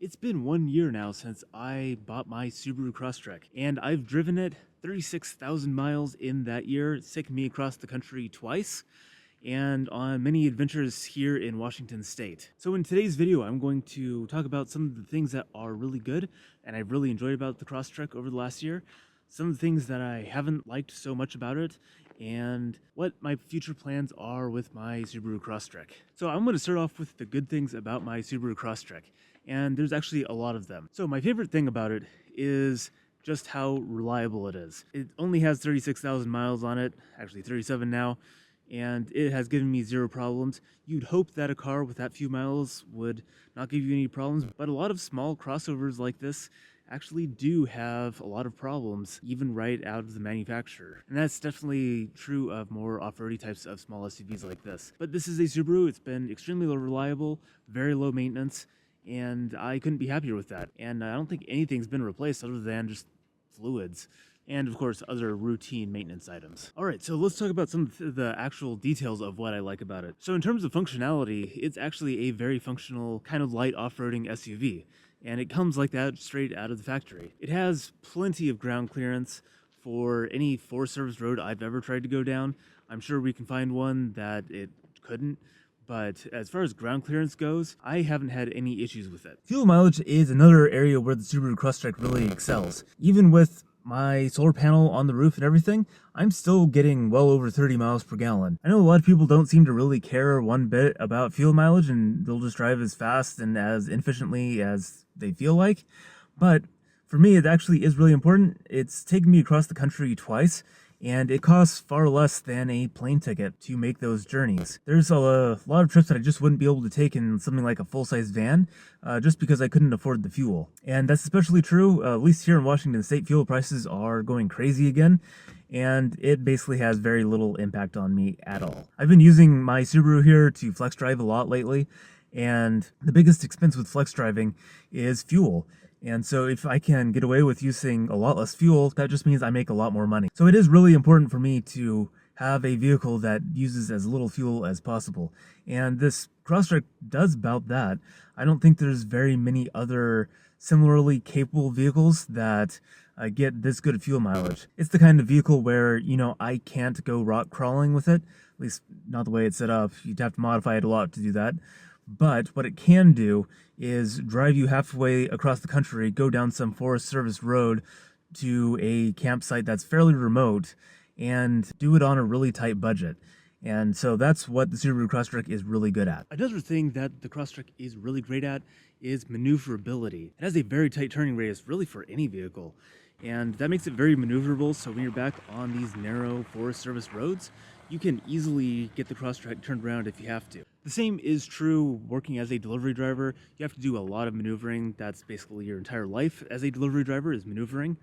It's been 1 year now since I bought my Subaru Crosstrek, and I've driven it 36,000 miles in that year. It's taken me across the country twice, and on many adventures here in Washington State. So in today's video, I'm going to talk about some of the things that are really good, and I've really enjoyed about the Crosstrek over the last year, some of the things that I haven't liked so much about it, and what my future plans are with my Subaru Crosstrek. So I'm going to start off with the good things about my Subaru Crosstrek, and there's actually a lot of them. So my favorite thing about it is just how reliable it is. It only has 36,000 miles on it, actually 37 now, and it has given me zero problems. You'd hope that a car with that few miles would not give you any problems, but a lot of small crossovers like this actually do have a lot of problems, even right out of the manufacturer. And that's definitely true of more off-roady types of small SUVs like this. But this is a Subaru. It's been extremely reliable, very low maintenance, and I couldn't be happier with that. And I don't think anything's been replaced other than just fluids, and of course other routine maintenance items. Alright, so let's talk about some of the actual details of what I like about it. So in terms of functionality, it's actually a very functional, kind of light off-roading SUV, and it comes like that straight out of the factory. It has plenty of ground clearance for any Forest Service road I've ever tried to go down. I'm sure we can find one that it couldn't, but as far as ground clearance goes, I haven't had any issues with it. Fuel mileage is another area where the Subaru Crosstrek really excels. Even with my solar panel on the roof and everything, I'm still getting well over 30 miles per gallon. I know a lot of people don't seem to really care one bit about fuel mileage, and they'll just drive as fast and as efficiently as they feel like, but for me it actually is really important. It's taken me across the country twice, and it costs far less than a plane ticket to make those journeys. There's a lot of trips that I just wouldn't be able to take in something like a full-size van, just because I couldn't afford the fuel. And that's especially true, at least here in Washington State, fuel prices are going crazy again, and it basically has very little impact on me at all. I've been using my Subaru here to flex drive a lot lately, and the biggest expense with flex driving is fuel. And so if I can get away with using a lot less fuel, that just means I make a lot more money. So it is really important for me to have a vehicle that uses as little fuel as possible. And this Crosstrek does about that. I don't think there's very many other similarly capable vehicles that get this good fuel mileage. It's the kind of vehicle where, I can't go rock crawling with it, at least not the way it's set up. You'd have to modify it a lot to do that. But what it can do is drive you halfway across the country, go down some Forest Service road to a campsite that's fairly remote, and do it on a really tight budget. And so that's what the Subaru Crosstrek is really good at. Another thing that the Crosstrek is really great at is maneuverability. It has a very tight turning radius, really for any vehicle. And that makes it very maneuverable, so when you're back on these narrow Forest Service roads, you can easily get the Crosstrek turned around if you have to. The same is true working as a delivery driver. You have to do a lot of maneuvering. That's basically your entire life as a delivery driver, is maneuvering.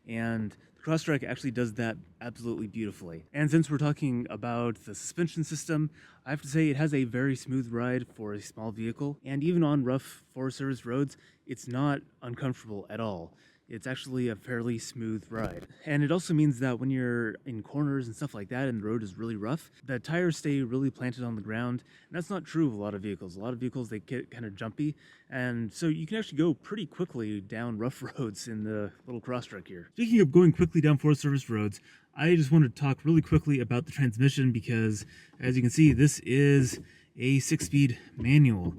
And the Crosstrek actually does that absolutely beautifully. And since we're talking about the suspension system, I have to say it has a very smooth ride for a small vehicle. And even on rough Forest Service roads, it's not uncomfortable at all. It's actually a fairly smooth ride. And it also means that when you're in corners and stuff like that and the road is really rough, the tires stay really planted on the ground. And that's not true of a lot of vehicles. A lot of vehicles, they get kind of jumpy. And so you can actually go pretty quickly down rough roads in the little Crosstrek here. Speaking of going quickly down Forest Service roads, I just want to talk really quickly about the transmission because, as you can see, this is a 6-speed manual.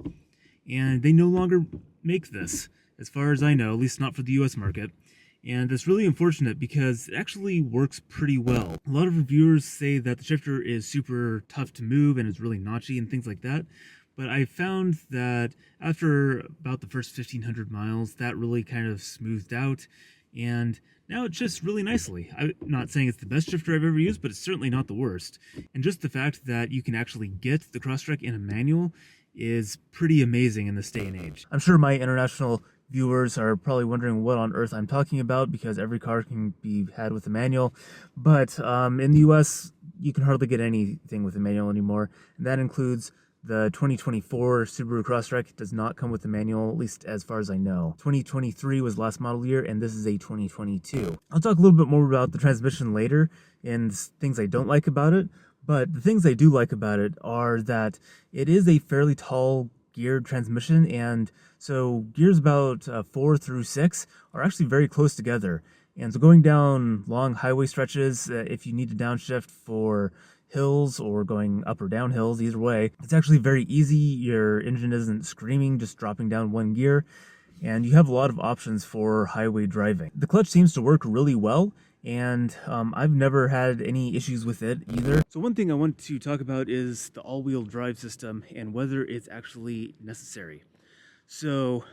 And they no longer make this, as far as I know, at least not for the US market. And that's really unfortunate because it actually works pretty well. A lot of reviewers say that the shifter is super tough to move and it's really notchy and things like that. But I found that after about the first 1,500 miles, that really kind of smoothed out. And now it shifts really nicely. I'm not saying it's the best shifter I've ever used, but it's certainly not the worst. And just the fact that you can actually get the Crosstrek in a manual is pretty amazing in this day and age. I'm sure my international viewers are probably wondering what on earth I'm talking about because every car can be had with a manual, but in the US you can hardly get anything with a manual anymore, and that includes the 2024 Subaru Crosstrek. It does not come with a manual, at least as far as I know. 2023 was last model year, and this is a 2022. I'll talk a little bit more about the transmission later and things I don't like about it, but the things I do like about it are that it is a fairly tall geared transmission, and so gears about 4 through 6 are actually very close together. And so going down long highway stretches, if you need to downshift for hills or going up or down hills, either way, it's actually very easy. Your engine isn't screaming, just dropping down one gear, and you have a lot of options for highway driving. The clutch seems to work really well, and I've never had any issues with it either. So one thing I want to talk about is the all-wheel drive system and whether it's actually necessary. So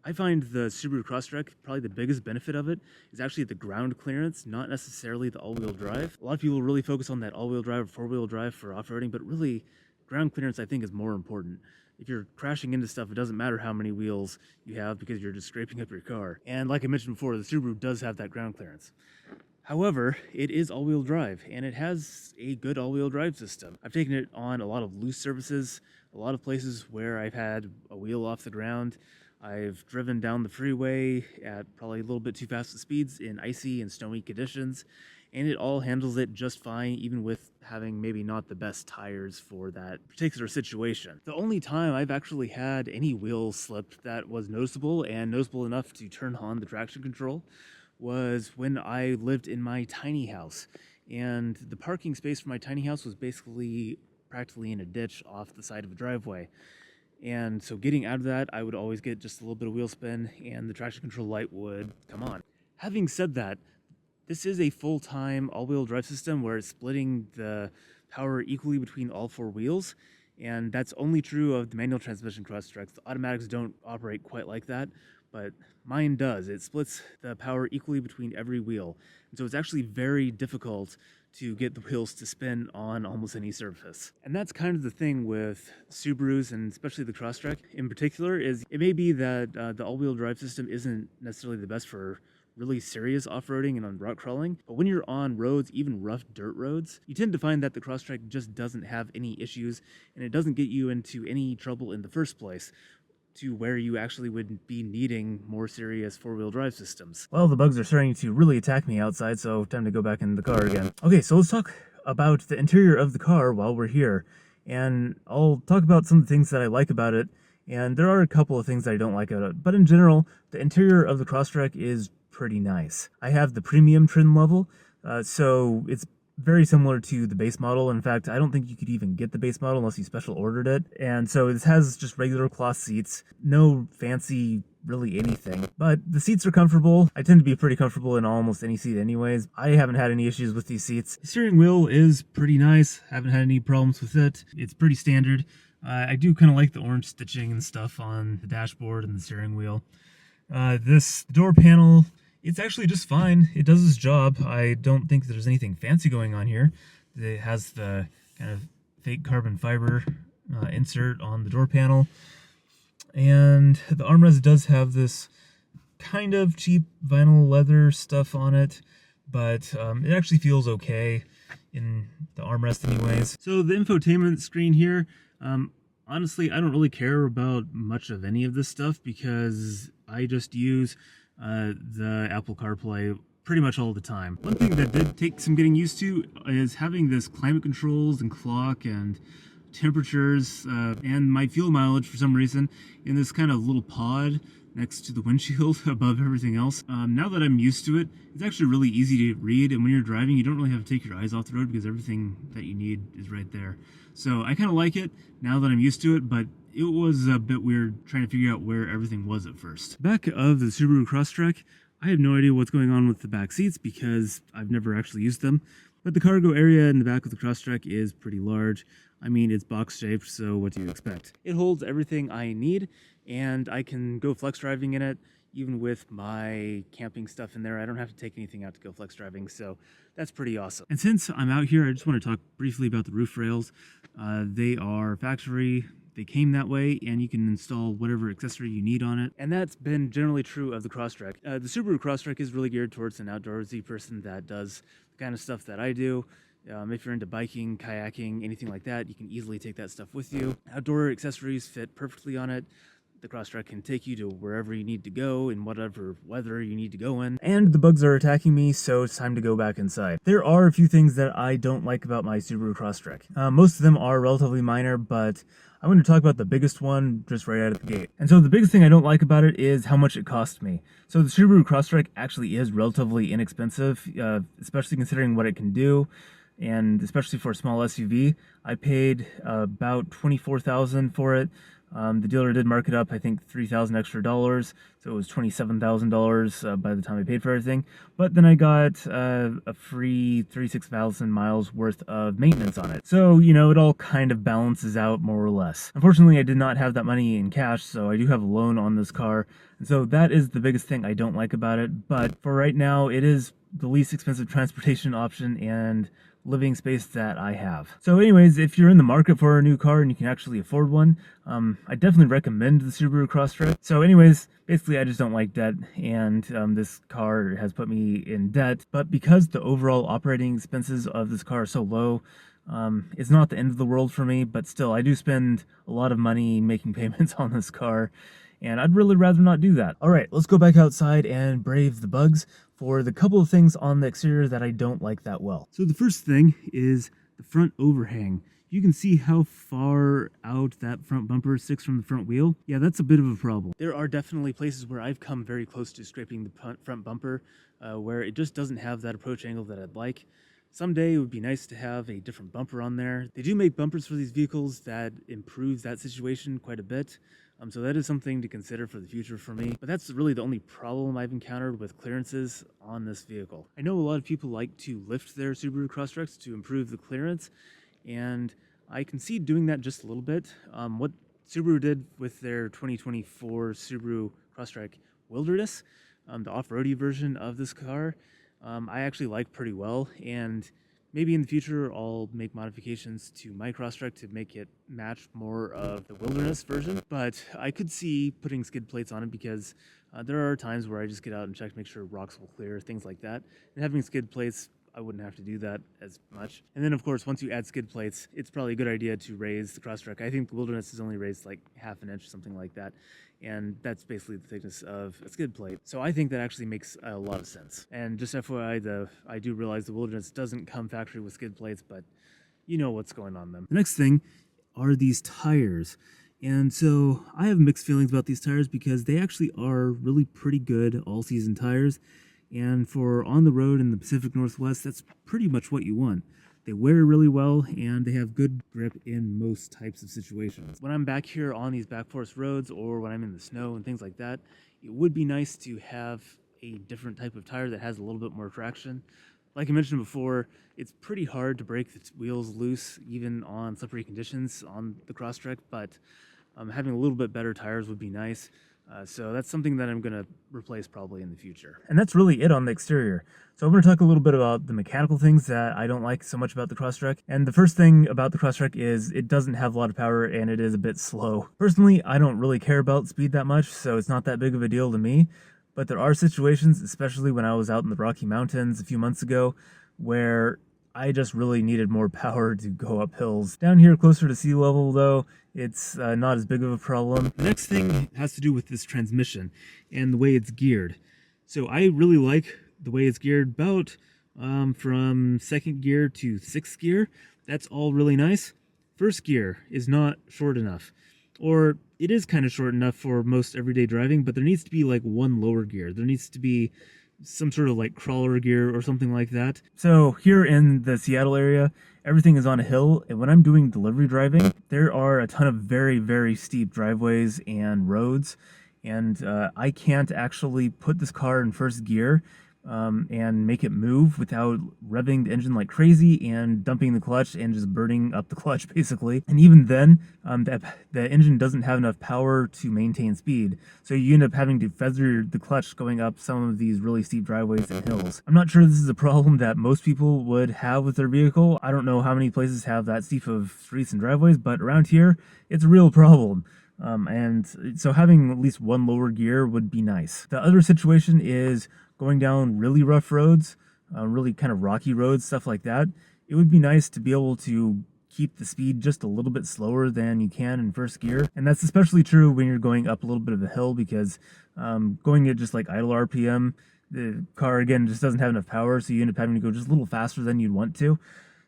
I find the Subaru Crosstrek, probably the biggest benefit of it is actually the ground clearance, not necessarily the all-wheel drive. A lot of people really focus on that all-wheel drive or four-wheel drive for off-roading, but really ground clearance I think is more important. If you're crashing into stuff, it doesn't matter how many wheels you have because you're just scraping up your car. And like I mentioned before, the Subaru does have that ground clearance. However, it is all-wheel drive, and it has a good all-wheel drive system. I've taken it on a lot of loose surfaces, a lot of places where I've had a wheel off the ground. I've driven down the freeway at probably a little bit too fast of speeds in icy and snowy conditions, and it all handles it just fine, even with having maybe not the best tires for that particular situation. The only time I've actually had any wheel slip that was noticeable and noticeable enough to turn on the traction control was when I lived in my tiny house, and the parking space for my tiny house was basically practically in a ditch off the side of a driveway. And so getting out of that, I would always get just a little bit of wheel spin and the traction control light would come on. Having said that, this is a full-time all-wheel drive system where it's splitting the power equally between all four wheels, and that's only true of the manual transmission Crosstreks. The automatics don't operate quite like that, but mine does. It splits the power equally between every wheel, and so it's actually very difficult to get the wheels to spin on almost any surface. And that's kind of the thing with Subarus, and especially the Crosstrek in particular, is it may be that the all-wheel drive system isn't necessarily the best for really serious off-roading and on rock crawling, but when you're on roads, even rough dirt roads, you tend to find that the Crosstrek just doesn't have any issues, and it doesn't get you into any trouble in the first place, to where you actually would be needing more serious four-wheel drive systems. Well, the bugs are starting to really attack me outside, so time to go back in the car again. Okay, so let's talk about the interior of the car while we're here, and I'll talk about some of the things that I like about it, and there are a couple of things that I don't like about it, but in general, the interior of the Crosstrek is pretty nice. I have the premium trim level, so it's very similar to the base model. In fact, I don't think you could even get the base model unless you special ordered it. And so this has just regular cloth seats, no fancy really anything, but the seats are comfortable. I tend to be pretty comfortable in almost any seat anyways. I haven't had any issues with these seats. The steering wheel is pretty nice. Haven't had any problems with it. It's pretty standard. I do kind of like the orange stitching and stuff on the dashboard and the steering wheel. This door panel, it's actually just fine. It does its job. I don't think there's anything fancy going on here. It has the kind of fake carbon fiber insert on the door panel. And the armrest does have this kind of cheap vinyl leather stuff on it, but it actually feels okay in the armrest anyways. So the infotainment screen here, honestly, I don't really care about much of any of this stuff because I just use the Apple CarPlay pretty much all the time. One thing that did take some getting used to is having this climate controls and clock and temperatures and my fuel mileage for some reason in this kind of little pod next to the windshield above everything else. Now that I'm used to it, it's actually really easy to read, and when you're driving, you don't really have to take your eyes off the road because everything that you need is right there. So I kind of like it now that I'm used to it, but it was a bit weird trying to figure out where everything was at first. Back of the Subaru Crosstrek, I have no idea what's going on with the back seats because I've never actually used them, but the cargo area in the back of the Crosstrek is pretty large. I mean, it's box shaped, so what do you expect? It holds everything I need, and I can go flex driving in it, even with my camping stuff in there. I don't have to take anything out to go flex driving, so that's pretty awesome. And since I'm out here, I just want to talk briefly about the roof rails. They are factory. They came that way, and you can install whatever accessory you need on it. And that's been generally true of the Crosstrek. The Subaru Crosstrek is really geared towards an outdoorsy person that does the kind of stuff that I do. If you're into biking, kayaking, anything like that, you can easily take that stuff with you. Outdoor accessories fit perfectly on it. The Crosstrek can take you to wherever you need to go in whatever weather you need to go in. And the bugs are attacking me, so it's time to go back inside. There are a few things that I don't like about my Subaru Crosstrek. Most of them are relatively minor, but I'm going to talk about the biggest one just right out of the gate. And so the biggest thing I don't like about it is how much it cost me. So the Subaru Crosstrek actually is relatively inexpensive, especially considering what it can do. And especially for a small SUV, I paid about $24,000 for it. The dealer did mark it up, I think, $3,000 extra dollars, so it was $27,000 by the time I paid for everything. But then I got a free 36,000 miles worth of maintenance on it. So, you know, it all kind of balances out more or less. Unfortunately, I did not have that money in cash, so I do have a loan on this car. And so that is the biggest thing I don't like about it. But for right now, it is the least expensive transportation option and living space that I have. So anyways, if you're in the market for a new car and you can actually afford one, I definitely recommend the Subaru Crosstrek. So anyways, basically I just don't like debt, and this car has put me in debt. But because the overall operating expenses of this car are so low, it's not the end of the world for me, but still I do spend a lot of money making payments on this car, and I'd really rather not do that. All right, let's go back outside and brave the bugs for the couple of things on the exterior that I don't like that well. So the first thing is the front overhang. You can see how far out that front bumper sticks from the front wheel. Yeah, that's a bit of a problem. There are definitely places where I've come very close to scraping the front bumper, where it just doesn't have that approach angle that I'd like. Someday it would be nice to have a different bumper on there. They do make bumpers for these vehicles that improves that situation quite a bit. So that is something to consider for the future for me. But that's really the only problem I've encountered with clearances on this vehicle. I know a lot of people like to lift their Subaru Crosstreks to improve the clearance, and I can see doing that just a little bit. What Subaru did with their 2024 Subaru Crosstrek Wilderness, the off-roady version of this car, I actually like pretty well, and maybe in the future I'll make modifications to my Crosstrek to make it match more of the Wilderness version. But I could see putting skid plates on it because there are times where I just get out and check to make sure rocks will clear, things like that. And having skid plates, I wouldn't have to do that as much. And then of course, once you add skid plates, it's probably a good idea to raise the Crosstrek. I think the Wilderness is only raised like half an inch, something like that. And that's basically the thickness of a skid plate. So I think that actually makes a lot of sense. And just FYI, I do realize the Wilderness doesn't come factory with skid plates, but you know what's going on them. The next thing are these tires. And so I have mixed feelings about these tires because they actually are really pretty good all-season tires. And for on the road in the Pacific Northwest, that's pretty much what you want. They wear really well, and they have good grip in most types of situations. When I'm back here on these back forest roads, or when I'm in the snow and things like that, it would be nice to have a different type of tire that has a little bit more traction. Like I mentioned before, it's pretty hard to break the wheels loose, even on slippery conditions on the Crosstrek, but having a little bit better tires would be nice. So that's something that I'm going to replace probably in the future. And that's really it on the exterior. So I'm going to talk a little bit about the mechanical things that I don't like so much about the Crosstrek. And the first thing about the Crosstrek is it doesn't have a lot of power and it is a bit slow. Personally, I don't really care about speed that much, so it's not that big of a deal to me. But there are situations, especially when I was out in the Rocky Mountains a few months ago, where I just really needed more power to go up hills. Down here closer to sea level though, it's not as big of a problem. The next thing has to do with this transmission and the way it's geared. So I really like the way it's geared, about from second gear to sixth gear. That's all really nice. First gear is not short enough, or it is kind of short enough for most everyday driving, but there needs to be like one lower gear. There needs to be some sort of like crawler gear or something like that. So here in the Seattle area, everything is on a hill, and when I'm doing delivery driving, there are a ton of very, very steep driveways and roads, and I can't actually put this car in first gear and make it move without revving the engine like crazy and dumping the clutch and just burning up the clutch basically. And even then, the engine doesn't have enough power to maintain speed, so you end up having to feather the clutch going up some of these really steep driveways and hills. I'm not sure this is a problem that most people would have with their vehicle. I don't know how many places have that steep of streets and driveways, but around here, it's a real problem. And so having at least one lower gear would be nice. The other situation is going down really rough roads, really kind of rocky roads, stuff like that. It would be nice to be able to keep the speed just a little bit slower than you can in first gear. And that's especially true when you're going up a little bit of a hill, because going at just like idle RPM, the car again just doesn't have enough power, so you end up having to go just a little faster than you'd want to.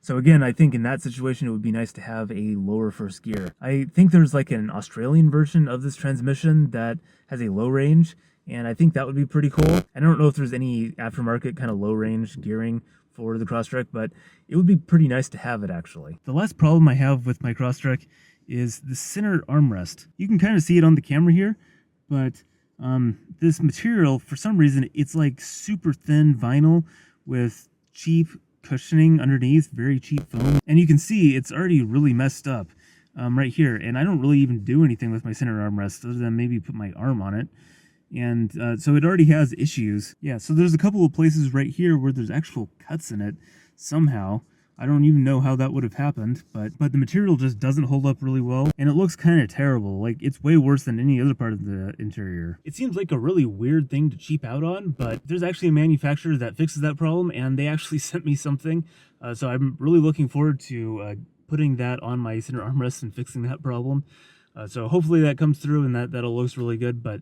So again, I think in that situation, it would be nice to have a lower first gear. I think there's like an Australian version of this transmission that has a low range, and I think that would be pretty cool. I don't know if there's any aftermarket kind of low range gearing for the Crosstrek, but it would be pretty nice to have it actually. The last problem I have with my Crosstrek is the center armrest. You can kind of see it on the camera here, but this material, for some reason, it's like super thin vinyl with cheap cushioning underneath, very cheap foam. And you can see it's already really messed up right here. And I don't really even do anything with my center armrest other than maybe put my arm on it. And so it already has issues. Yeah, so there's a couple of places right here where there's actual cuts in it somehow. I don't even know how that would have happened, but the material just doesn't hold up really well, and it looks kind of terrible. Like, it's way worse than any other part of the interior. It seems like a really weird thing to cheap out on, but there's actually a manufacturer that fixes that problem, and they actually sent me something. So I'm really looking forward to putting that on my center armrest and fixing that problem. So hopefully that comes through and that'll looks really good, but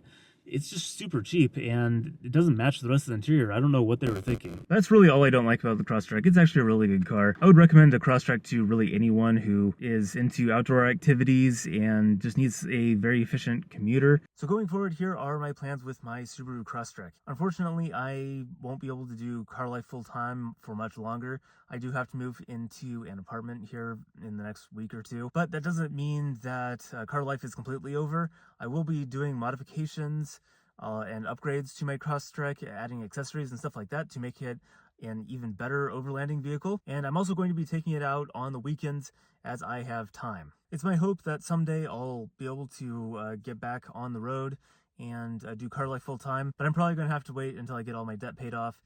it's just super cheap and it doesn't match the rest of the interior. I don't know what they were thinking. That's really all I don't like about the Crosstrek. It's actually a really good car. I would recommend a Crosstrek to really anyone who is into outdoor activities and just needs a very efficient commuter. So going forward, here are my plans with my Subaru Crosstrek. Unfortunately, I won't be able to do car life full time for much longer. I do have to move into an apartment here in the next week or two, but that doesn't mean that car life is completely over. I will be doing modifications and upgrades to my Crosstrek, adding accessories and stuff like that to make it an even better overlanding vehicle. And I'm also going to be taking it out on the weekends as I have time. It's my hope that someday I'll be able to get back on the road and do car life full time, but I'm probably going to have to wait until I get all my debt paid off,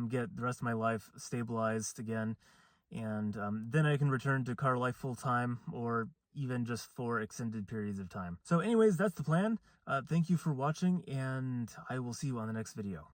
get the rest of my life stabilized again, and then I can return to car life full time, or even just for extended periods of time. So anyways, that's the plan. Thank you for watching, and I will see you on the next video.